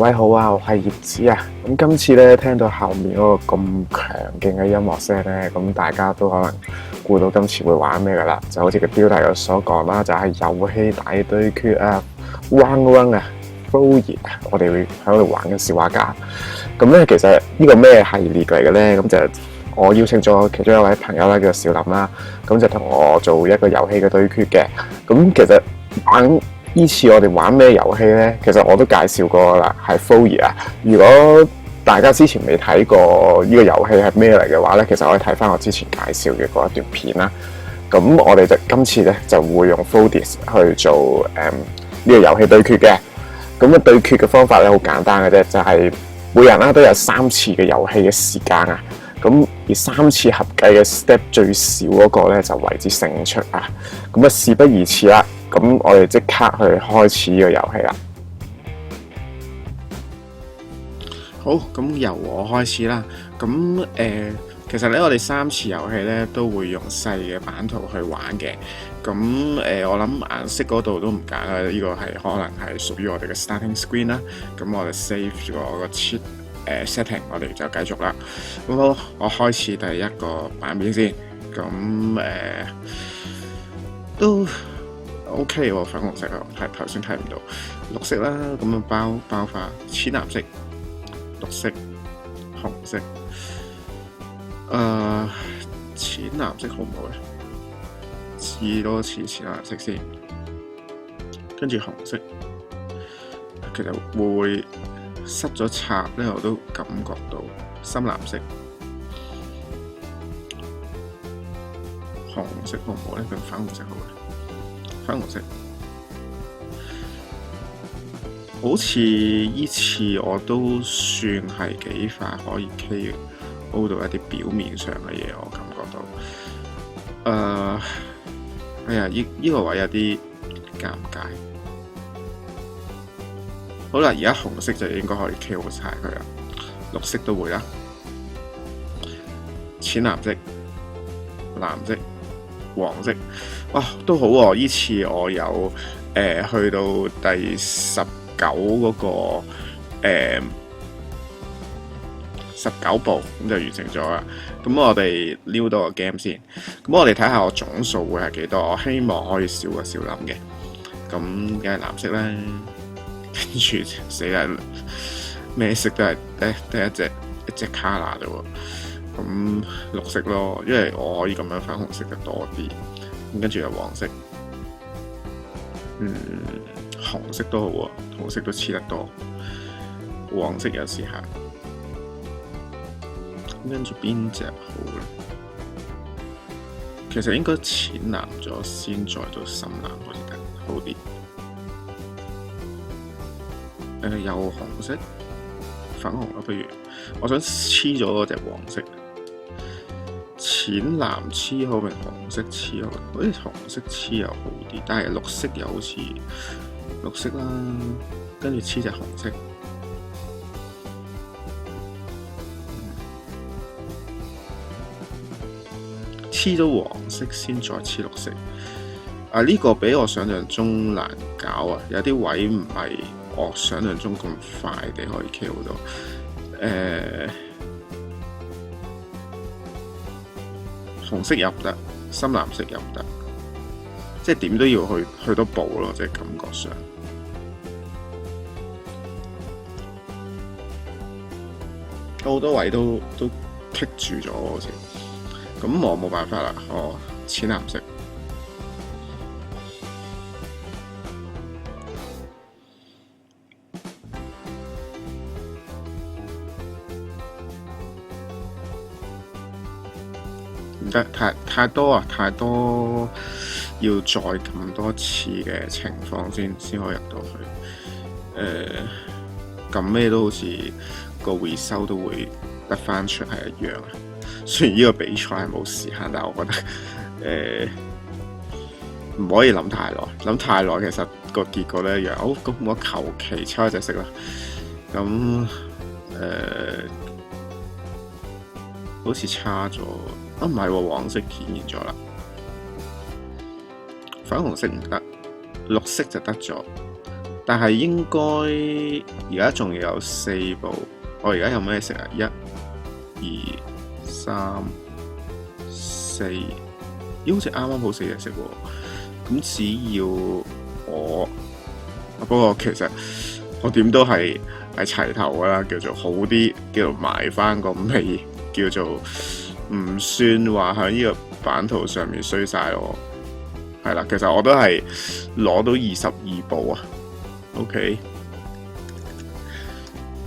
位好啊，我係葉子啊。咁今次咧聽到後面嗰個咁強勁嘅音樂聲咧，咁大家都可能估到今次會玩咩噶啦？就好似個標題所講啦，就係遊戲大對決啊，Run 啊 ，Flowy 啊，我哋會喺度玩緊小畫家。咁咧其實呢個咩系列嚟嘅咧？咁就我邀請咗其中一位朋友咧叫小林啦，咁就同我做一個遊戲嘅對決嘅。咁其實玩呢次我哋玩咩遊戲呢？其實我都介紹過啦，係 Flowy 啊。如果大家之前未睇過呢個遊戲係咩嚟嘅話呢，其實可以睇翻我之前介紹嘅嗰一段片啦。咁我哋就今次呢就會用 Flowy 去做呢個遊戲對決嘅。咁對決嘅方法咧好簡單嘅啫，就係每人啦都有3次嘅遊戲嘅時間啊。咁而3次合計嘅 step 最少嗰個咧就為之勝出啊！咁事不宜遲啦，咁我哋即刻去開始呢個遊戲啦。好，咁由我開始啦。咁其實咧我哋3次遊戲咧都會用細嘅版圖去玩嘅。咁我諗顏色嗰度都唔揀啦，呢個係可能係屬於我哋嘅 starting screen 啦。咁我哋 save 咗個 cheat setting， 我哋就繼續啦。咁好，我開始第一個版面先。咁都 OK 喎，粉紅色啊，頭先睇唔到。綠色啦，咁樣包化，淺藍色、綠色、紅色。淺藍色好唔好咧？試多次淺藍色先，跟住紅色。其實會失咗插咧，我都感覺到深藍色、紅色好唔好咧？定粉紅色好咧？粉紅色好似依次我都算係幾快可以 KO 到一啲表面上嘅嘢，我感覺到。哎呀，呢個位有啲尷尬。好啦，而家紅色就應該可以 KO 晒佢啦，綠色都會啦，淺藍色、藍色、黃色，哇，都好喎！依次我有去到第19嗰個19步，咁就完成咗啦。咁我哋撩到個 game 先，咁我哋睇下我總數會係幾多？我希望可以少過小林嘅，咁梗係藍色啦。跟住死啦，咩色都係得一隻卡拿啫喎。咁綠色咯，因為我可以咁樣粉紅色嘅多啲。咁跟住有黃色，紅色都好喎，紅色都黐得多。黃色有試下。咁跟住邊隻好咧？其實應該淺藍咗先，再到深藍好似得好啲。有紅色、粉紅啦，不如我想黐咗嗰隻黃色，淺藍黐好定紅色黐好？好似紅色黐又好啲，但係綠色又好似綠色啦，跟住黐隻紅色，黐咗黃色先再黐綠色。呢個比我想象中難搞啊，有啲位唔係我想象中咁快地可以 KO 到。紅色又唔得，深藍色又唔得，即係點都要去到步咯，即係感覺上。好多位都棘住咗好似，咁我冇辦法啦，淺藍色。唔得，太多啊！太多要再咁多次嘅情況先可以入到去。咁咩都好似個回收都會得翻出係一樣啊。雖然呢個比賽係冇時限，但係我覺得唔可以諗太耐。諗太耐其實個結果咧一樣。好，咁我求其抽一隻色啦。咁好似差咗。唔係喎，黃色顯現咗啦，粉紅色唔得，綠色就得咗，但係應該而家仲有4部。我而家有咩食啊？1、2、3、4，好似啱啱好4隻食喎。咁只要我，不過其實我點都係齊頭㗎啦，叫做好啲，叫做埋翻個尾，叫做唔算話喺呢個版圖上面衰晒我。係啦，其實我都係攞到22部啊。OK，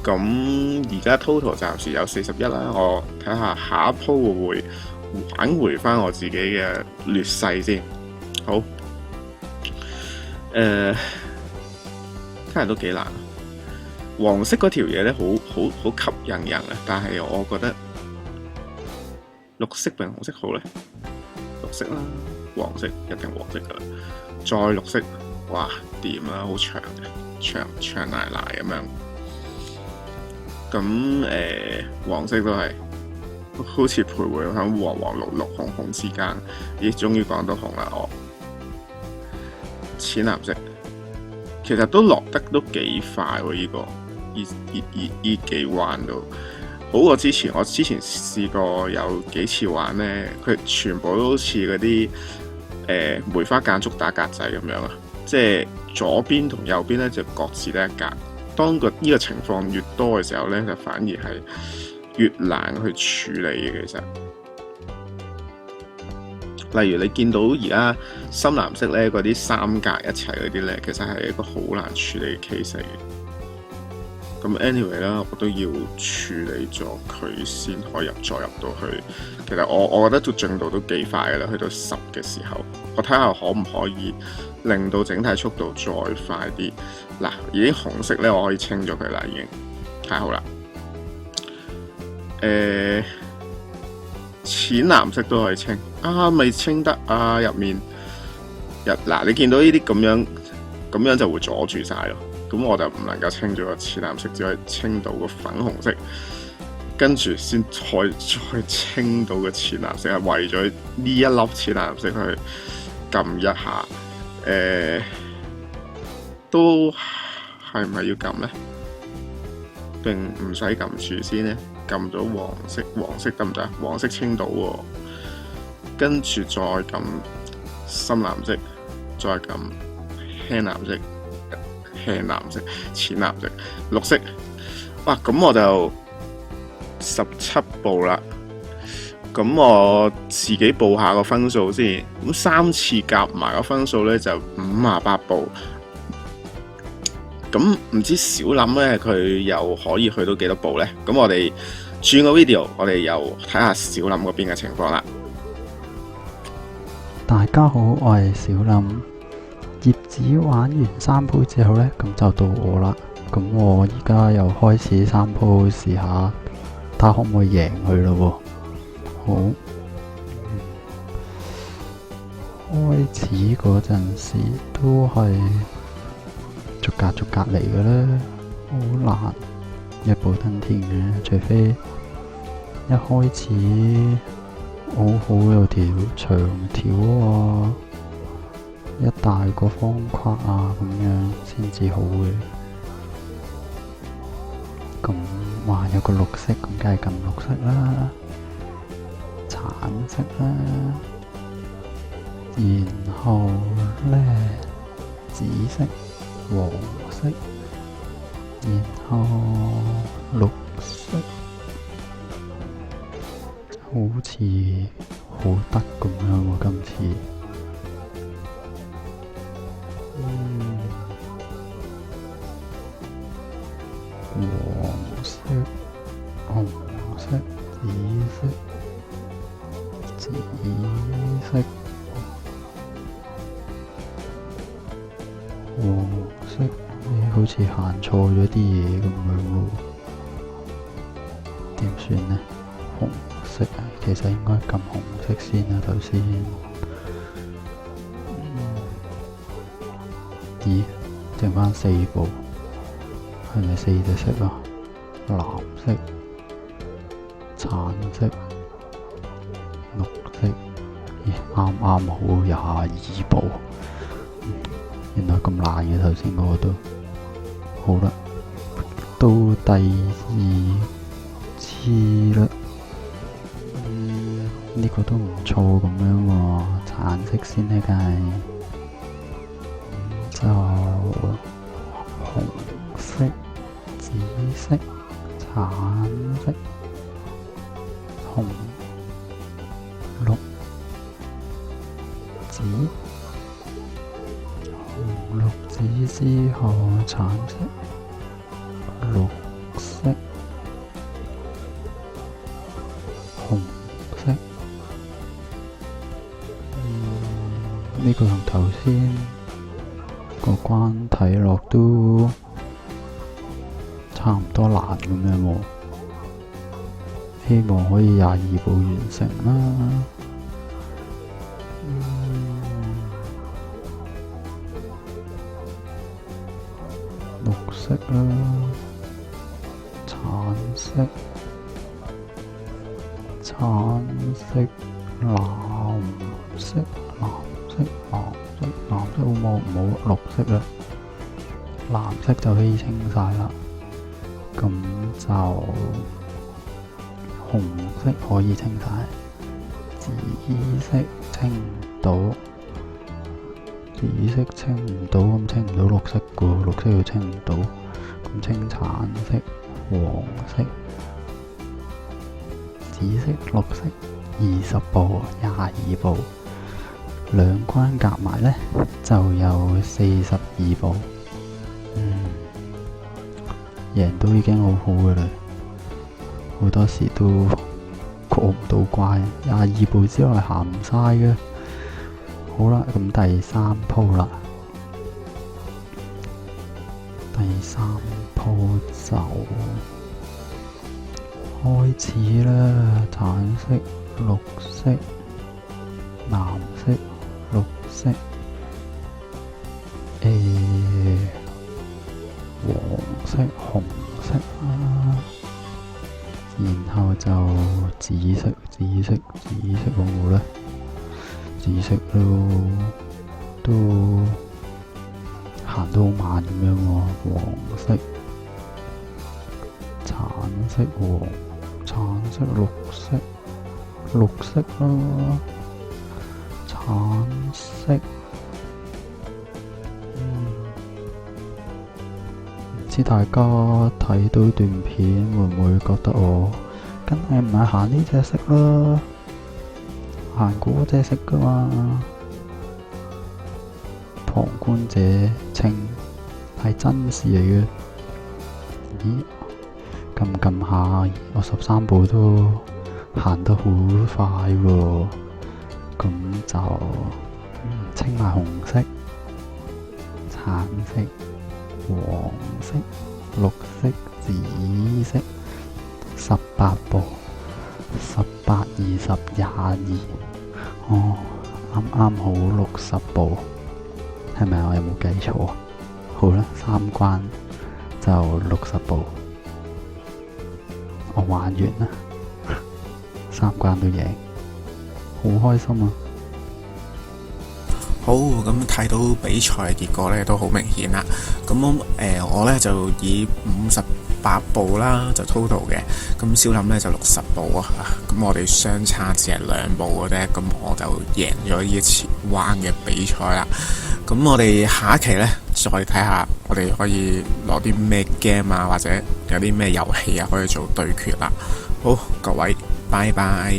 咁而家 total 暫時有41啦。我睇下下一鋪會唔會挽回翻我自己嘅劣勢先。好，睇嚟都幾難。黃色嗰條嘢咧，好吸引人啊！但係我覺得綠色定紅色好咧？綠色啦，黃色一定黃色噶啦，再綠色，哇掂啦，好長嘅，長奶奶咁樣。咁黃色都係好似徘徊喺黃黃綠綠紅紅之間。咦，終於講到紅啦！我淺藍色其實都落得都幾快喎，呢個依幾彎都好過之前。我之前試過有幾次玩呢，佢全部都好似嗰啲梅花間竹打格仔咁樣啊，即係左邊同右邊咧就各自得一格。當呢個情況越多嘅時候咧，就反而係越難去處理嘅。其實，例如你見到而家深藍色咧嗰啲3格一齊嗰啲咧，其實係一個好難處理嘅 case 嚟嘅。咁 anyway 啦，我都要處理咗佢先可以再入到去。其實我覺得進度都幾快㗎啦，去到10嘅時候，我睇下可唔可以令到整體速度再快啲。嗱，已經紅色咧，我可以清咗佢啦，已經太好啦。淺藍色都可以清啊，未清得啊，入面嗱，你見到呢啲咁樣就會阻住晒咯。咁我就唔能夠清咗個淺藍色，只可以清到個粉紅色，跟住先再清到個淺藍色。係為咗呢一粒淺藍色去撳一下，都係唔係要撳呢？定唔使撳住先呢？撳咗黃色得唔得？黃色清到喎，跟住再撳深藍色，再撳輕藍色。輕藍色、淺藍色、綠色，哇！咁我就17部啦。咁我自己報下個分數先。咁3次夾埋個分數咧就58部。咁唔知小林咧佢又可以去到幾多部咧？咁我哋轉個 video， 我哋又睇下小林嗰邊嘅情況啦。大家好，我係小林。葉子玩完3鋪之後呢，咁就到我啦。咁我依家又開始3鋪試下，睇下可唔可以贏佢咯喎。好，開始嗰陣時都係逐格嚟嘅啦，好難一步登天嘅，除非一開始好有條長條啊，一大個方框啊，咁樣先至好嘅。咁哇，有個綠色，咁梗係撳綠色啦，橙色啦，然後咧紫色、黃色，然後綠色，好似好得咁樣喎，今次。黃色、紅色、紫色、黃色，好似行錯咗啲嘢咁樣喎，點算呢？紅色啊，其實應該撳紅色先啊，頭先。咦，剩返4部。係咪4隻色啊？藍色、橙色、綠色，咦，啱啱好22部。原來咁難嘅，頭先嗰個都好啦，到第二次啦。呢個都唔錯咁樣喎，橙色先呢，梗係就紅色、紫色、橙色、紅、綠、紫、紅、綠、紫之後橙色、綠色、紅色。呢個同頭先個關睇落都差唔多難咁樣喎，希望可以22步完成啦。綠色啦，橙色、橙色、藍色、藍色好冇？唔好綠色啦，藍色就可以清晒啦。咁就紅色可以清晒，紫色清唔到，紫色清唔到，咁清唔到綠色噶，綠色又清唔到，咁清橙色、黃色、紫色、綠色，20步，22步。兩關夾埋呢，就有42步，贏都已經好好嘅啦。好多時都過唔到關，22步之內行唔晒嘅。好啦，咁第三鋪啦，第三鋪就開始啦，橙色、綠色、藍色、綠色，黃色、紅色啦，然後就紫色好唔好咧？紫色都行得好慢咁樣喎，黃色、橙色、橙色、綠色啦，橙色。唔知大家睇到段片會唔會覺得我梗係唔係行呢隻色啦，行嗰隻色噶嘛？旁觀者清，係真事嚟嘅。咦？撳下，我13步都行得好快喎。咁就清埋紅色、橙色、黃色、綠色、紫色，18步，18、20、22，啱啱好60步，係咪我有冇計錯？好啦，3關就60步，我玩完啦，3關都贏，好開心啊！好，咁睇到比賽嘅結果咧都好明顯啦。咁我咧就以58步啦，就 total 嘅。咁小林咧就60步啊。咁我哋相差只係2步嘅啫。咁我就贏咗呢一次彎嘅比賽啦。咁我哋下一期咧再睇下，我哋可以攞啲咩 game 啊，或者有啲咩遊戲啊可以做對決啦。好，各位，拜拜。